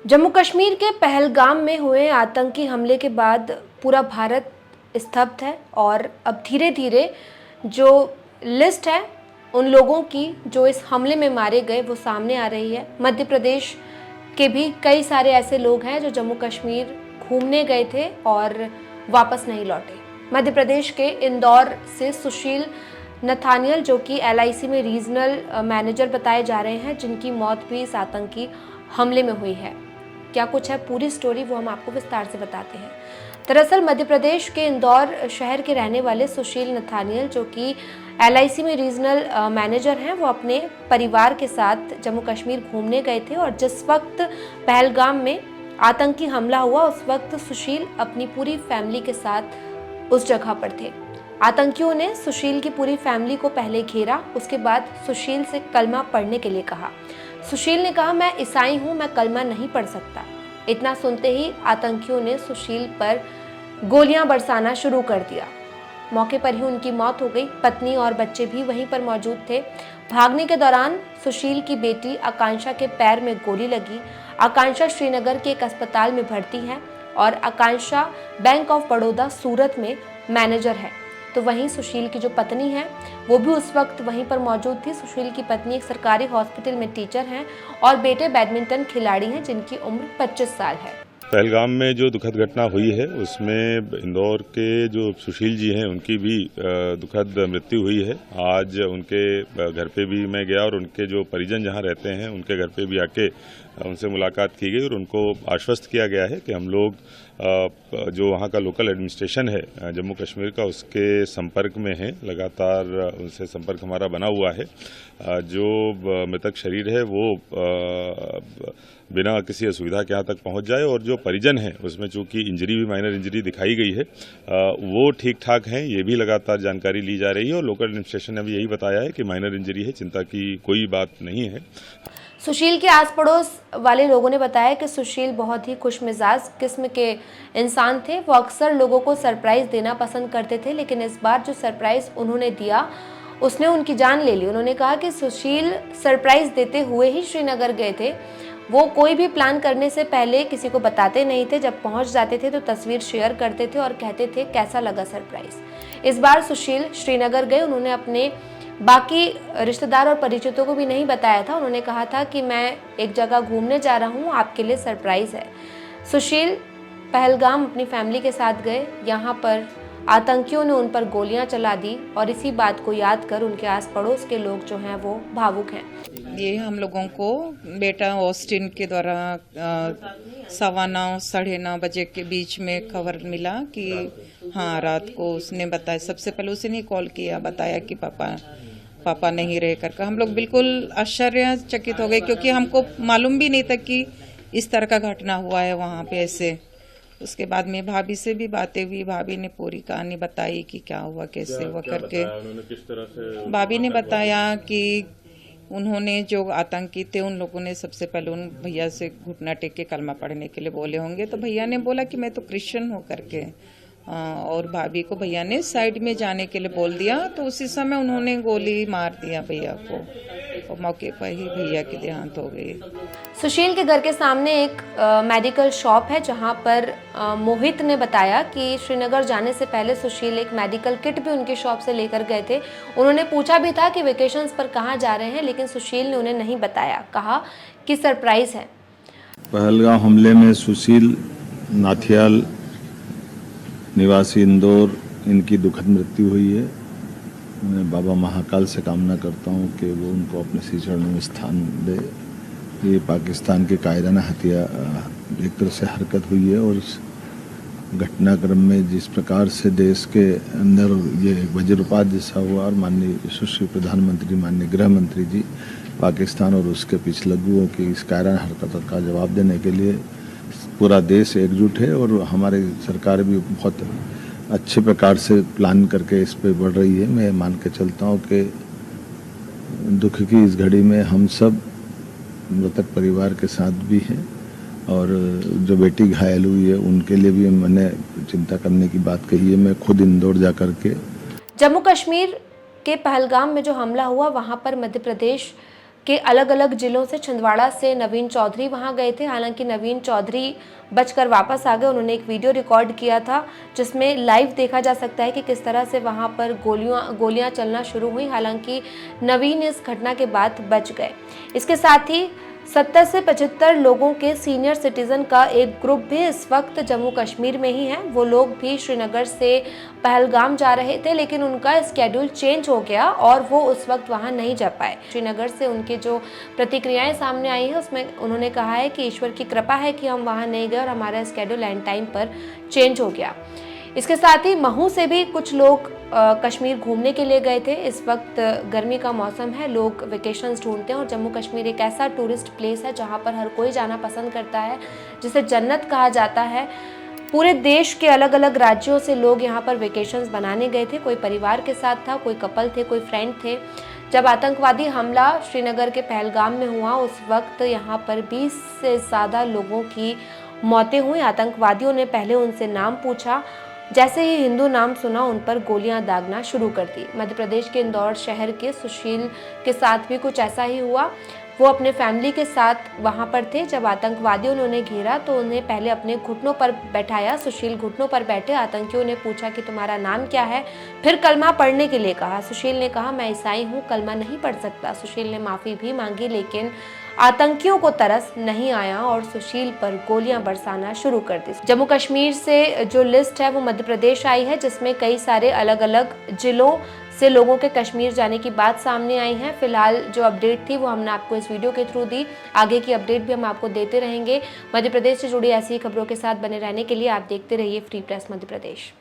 जम्मू कश्मीर के पहलगाम में हुए आतंकी हमले के बाद पूरा भारत स्तब्ध है और अब धीरे धीरे जो लिस्ट है उन लोगों की जो इस हमले में मारे गए वो सामने आ रही है। मध्य प्रदेश के भी कई सारे ऐसे लोग हैं जो जम्मू कश्मीर घूमने गए थे और वापस नहीं लौटे। मध्य प्रदेश के इंदौर से सुशील नथानियल जो कि LIC में रीजनल मैनेजर बताए जा रहे हैं, जिनकी मौत भी इस आतंकी हमले में हुई है। क्या कुछ है पूरी स्टोरी वो हम आपको विस्तार से बताते हैं। दरअसल मध्य प्रदेश के इंदौर शहर के रहने वाले सुशील नथानियल जो कि LIC में रीजनल मैनेजर हैं, वो अपने परिवार के साथ जम्मू कश्मीर घूमने गए थे और जिस वक्त पहलगाम में आतंकी हमला हुआ उस वक्त सुशील अपनी पूरी फैमिली के साथ उस जगह पर थे। आतंकियों ने सुशील की पूरी फैमिली को पहले घेरा, उसके बाद सुशील से कलमा पढ़ने के लिए कहा। सुशील ने कहा, मैं ईसाई हूं, मैं कलमा नहीं पढ़ सकता। इतना सुनते ही आतंकियों ने सुशील पर गोलियां बरसाना शुरू कर दिया। मौके पर ही उनकी मौत हो गई। पत्नी और बच्चे भी वहीं पर मौजूद थे। भागने के दौरान सुशील की बेटी आकांक्षा के पैर में गोली लगी। आकांक्षा श्रीनगर के एक अस्पताल में भर्ती है और आकांक्षा बैंक ऑफ बड़ौदा सूरत में मैनेजर है। तो वहीं सुशील की जो पत्नी है वो भी उस वक्त वहीं पर मौजूद थी। सुशील की पत्नी एक सरकारी हॉस्पिटल में टीचर हैं और बेटे बैडमिंटन खिलाड़ी हैं जिनकी उम्र 25 साल है। पहलगाम में जो दुखद घटना हुई है उसमें इंदौर के जो सुशील जी हैं उनकी भी दुखद मृत्यु हुई है। आज उनके घर पे भी मैं गया और उनके जो परिजन जहां रहते हैं उनके घर पे भी आके उनसे मुलाकात की गई और उनको आश्वस्त किया गया है कि हम लोग जो वहाँ का लोकल एडमिनिस्ट्रेशन है जम्मू कश्मीर का उसके संपर्क में है, लगातार उनसे संपर्क हमारा बना हुआ है। जो मृतक शरीर है वो बिना किसी असुविधा के यहाँ तक पहुँच जाए और जो परिजन है उसमें चूंकि इंजरी भी माइनर इंजरी दिखाई गई है वो ठीक ठाक हैं, ये भी लगातार जानकारी ली जा रही है और लोकल एडमिनिस्ट्रेशन ने भी यही बताया है कि माइनर इंजरी है, चिंता की कोई बात नहीं है। सुशील के आस पड़ोस वाले लोगों ने बताया कि सुशील बहुत ही खुशमिजाज किस्म के इंसान थे। वो अक्सर लोगों को सरप्राइज देना पसंद करते थे, लेकिन इस बार जो सरप्राइज उन्होंने दिया उसने उनकी जान ले ली। उन्होंने कहा कि सुशील सरप्राइज देते हुए ही श्रीनगर गए थे। वो कोई भी प्लान करने से पहले किसी को बताते नहीं थे। जब पहुंच जाते थे तो तस्वीर शेयर करते थे और कहते थे कैसा लगा सरप्राइज। इस बार सुशील श्रीनगर गए। उन्होंने अपने बाकी रिश्तेदार और परिचितों को भी नहीं बताया था। उन्होंने कहा था कि मैं एक जगह घूमने जा रहा हूँ, आपके लिए सरप्राइज है। सुशील पहलगाम अपनी फैमिली के साथ गए। यहाँ पर आतंकियों ने उन पर गोलियां चला दी और इसी बात को याद कर उनके आस पड़ोस के लोग जो हैं वो भावुक हैं। ये हम लोगों को बेटा ऑस्टिन के द्वारा 9:15 साढ़े 9 बजे के बीच में खबर मिला कि हाँ रात को उसने बताया, सबसे पहले उसने कॉल किया, बताया कि पापा नहीं रह कर। हम लोग बिल्कुल आश्चर्यचकित हो गए क्योंकि हमको मालूम भी नहीं था कि इस तरह का घटना हुआ है वहाँ पे ऐसे। उसके बाद में भाभी से भी बातें हुई, भाभी ने पूरी कहानी बताई कि क्या हुआ कैसे हुआ करके। किस तरह से भाभी ने बताया कि उन्होंने जो आतंकी थे उन लोगों ने सबसे पहले उन भैया से घुटना टेक के कलमा पढ़ने के लिए बोले होंगे, तो भैया ने बोला कि मैं तो क्रिश्चियन हूँ करके और भाभी को भैया ने साइड में जाने के लिए बोल दिया। तो उसी समय उन्होंने गोली मार दिया भैया को और मौके पर ही भैया की देहांत हो गई। सुशील के घर के सामने एक मेडिकल शॉप है जहां पर मोहित ने बताया कि श्रीनगर जाने से पहले सुशील एक मेडिकल किट भी उनकी शॉप से लेकर गए थे। उन्होंने पूछा भी था कि वेकेशंस पर कहां जा रहे हैं, लेकिन सुशील ने उन्हें नहीं बताया, कहा कि सरप्राइज है। पहलगाम हमले में सुशील नाथियाल निवासी इंदौर, इनकी दुखद मृत्यु हुई है। मैं बाबा महाकाल से कामना करता हूं कि वो उनको अपने श्री चरणों में स्थान दे। ये पाकिस्तान के कायराना एक तरह से हरकत हुई है और इस घटनाक्रम में जिस प्रकार से देश के अंदर ये वज्रपात जैसा हुआ और माननीय यशस्वी प्रधानमंत्री, माननीय गृह मंत्री जी पाकिस्तान और उसके पिछलग्गुओं की इस कायराना हरकत का जवाब देने के लिए पूरा देश एकजुट है और हमारी सरकार भी बहुत अच्छे प्रकार से प्लान करके इस पे बढ़ रही है। मैं मान के चलता हूँ कि दुख की इस घड़ी में हम सब मृतक परिवार के साथ भी हैं और जो बेटी घायल हुई है उनके लिए भी मैंने चिंता करने की बात कही है। मैं खुद इंदौर जा करके जम्मू कश्मीर के पहलगाम में जो हमला हुआ वहां पर मध्य प्रदेश के अलग अलग जिलों से, छिंदवाड़ा से नवीन चौधरी वहां गए थे। हालांकि नवीन चौधरी बचकर वापस आ गए। उन्होंने एक वीडियो रिकॉर्ड किया था जिसमें लाइव देखा जा सकता है कि किस तरह से वहां पर गोलियां चलना शुरू हुई। हालांकि नवीन इस घटना के बाद बच गए। इसके साथ ही 70 से 75 लोगों के सीनियर सिटीजन का एक ग्रुप भी इस वक्त जम्मू कश्मीर में ही है। वो लोग भी श्रीनगर से पहलगाम जा रहे थे, लेकिन उनका स्केड्यूल चेंज हो गया और वो उस वक्त वहां नहीं जा पाए। श्रीनगर से उनकी जो प्रतिक्रियाएं सामने आई है उसमें उन्होंने कहा है कि ईश्वर की कृपा है कि हम वहां नहीं गए और हमारा स्केड्यूल एंड टाइम पर चेंज हो गया। इसके साथ ही महू से भी कुछ लोग कश्मीर घूमने के लिए गए थे। इस वक्त गर्मी का मौसम है, लोग वेकेशंस ढूंढते हैं और जम्मू कश्मीर एक ऐसा टूरिस्ट प्लेस है जहां पर हर कोई जाना पसंद करता है, जिसे जन्नत कहा जाता है। पूरे देश के अलग अलग राज्यों से लोग यहां पर वेकेशंस बनाने गए थे। कोई परिवार के साथ था, कोई कपल थे, कोई फ्रेंड थे। जब आतंकवादी हमला श्रीनगर के पहलगाम में हुआ उस वक्त यहाँ पर 20 से ज़्यादा लोगों की मौतें हुई। आतंकवादियों ने पहले उनसे नाम पूछा, जैसे ही हिंदू नाम सुना उन पर गोलियां दागना शुरू कर दी। मध्य प्रदेश के इंदौर शहर के सुशील के साथ भी कुछ ऐसा ही हुआ। वो अपने फैमिली के साथ वहां पर थे। जब आतंकवादियों ने उन्हें घेरा तो उन्हें पहले अपने घुटनों पर बैठाया। सुशील घुटनों पर बैठे। आतंकियों ने पूछा कि तुम्हारा नाम क्या है, फिर कलमा पढ़ने के लिए कहा। सुशील ने कहा मैं ईसाई हूँ, कलमा नहीं पढ़ सकता। सुशील ने माफ़ी भी मांगी, लेकिन आतंकियों को तरस नहीं आया और सुशील पर गोलियां बरसाना शुरू कर दी। जम्मू कश्मीर से जो लिस्ट है वो मध्य प्रदेश आई है, जिसमें कई सारे अलग अलग जिलों से लोगों के कश्मीर जाने की बात सामने आई है। फिलहाल जो अपडेट थी वो हमने आपको इस वीडियो के थ्रू दी। आगे की अपडेट भी हम आपको देते रहेंगे। मध्य प्रदेश से जुड़ी ऐसी खबरों के साथ बने रहने के लिए आप देखते रहिए फ्री प्रेस मध्य प्रदेश।